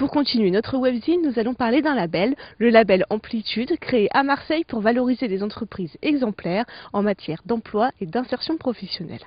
Pour continuer notre webzine, nous allons parler d'un label, le label Amplitude, créé à Marseille pour valoriser les entreprises exemplaires en matière d'emploi et d'insertion professionnelle.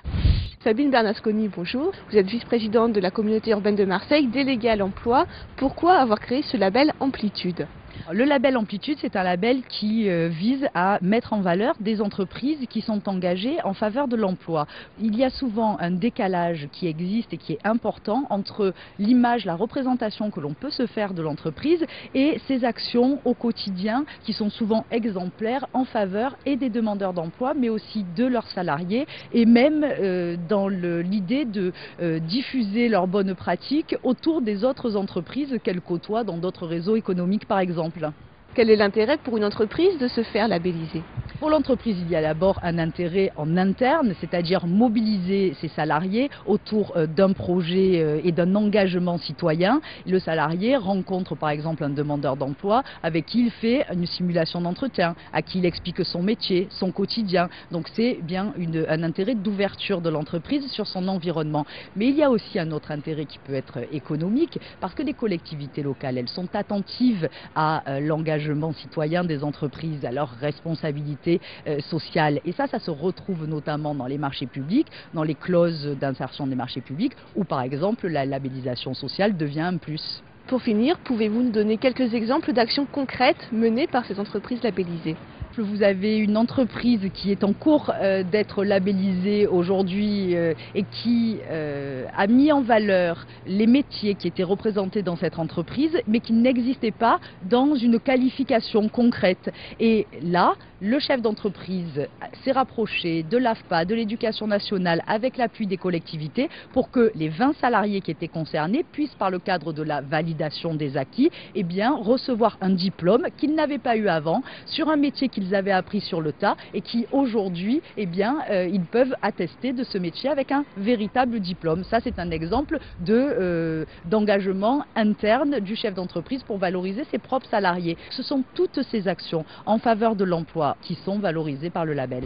Sabine Bernasconi, bonjour. Vous êtes vice-présidente de la communauté urbaine de Marseille, déléguée à l'emploi. Pourquoi avoir créé ce label Amplitude ? Le label Amplitude, c'est un label qui vise à mettre en valeur des entreprises qui sont engagées en faveur de l'emploi. Il y a souvent un décalage qui existe et qui est important entre l'image, la représentation que l'on peut se faire de l'entreprise et ses actions au quotidien qui sont souvent exemplaires en faveur et des demandeurs d'emploi, mais aussi de leurs salariés et même dans l'idée de diffuser leurs bonnes pratiques autour des autres entreprises qu'elles côtoient dans d'autres réseaux économiques par exemple. Quel est l'intérêt pour une entreprise de se faire labelliser ? Pour l'entreprise, il y a d'abord un intérêt en interne, c'est-à-dire mobiliser ses salariés autour d'un projet et d'un engagement citoyen. Le salarié rencontre par exemple un demandeur d'emploi avec qui il fait une simulation d'entretien, à qui il explique son métier, son quotidien. Donc c'est bien un intérêt d'ouverture de l'entreprise sur son environnement. Mais il y a aussi un autre intérêt qui peut être économique, parce que les collectivités locales, elles sont attentives à l'engagement citoyen des entreprises, à leurs responsabilités sociales. Et ça se retrouve notamment dans les marchés publics, dans les clauses d'insertion des marchés publics, où par exemple la labellisation sociale devient un plus. Pour finir, pouvez-vous nous donner quelques exemples d'actions concrètes menées par ces entreprises labellisées ? Vous avez une entreprise qui est en cours d'être labellisée aujourd'hui et qui a mis en valeur les métiers qui étaient représentés dans cette entreprise, mais qui n'existaient pas dans une qualification concrète. Et là, le chef d'entreprise s'est rapproché de l'AFPA, de l'Éducation nationale, avec l'appui des collectivités, pour que les 20 salariés qui étaient concernés puissent, par le cadre de la validation des acquis, eh bien, recevoir un diplôme qu'ils n'avaient pas eu avant sur un métier qu'ils avaient appris sur le tas et qui aujourd'hui, eh bien, ils peuvent attester de ce métier avec un véritable diplôme. Ça, c'est un exemple d'engagement interne du chef d'entreprise pour valoriser ses propres salariés. Ce sont toutes ces actions en faveur de l'emploi qui sont valorisées par le label.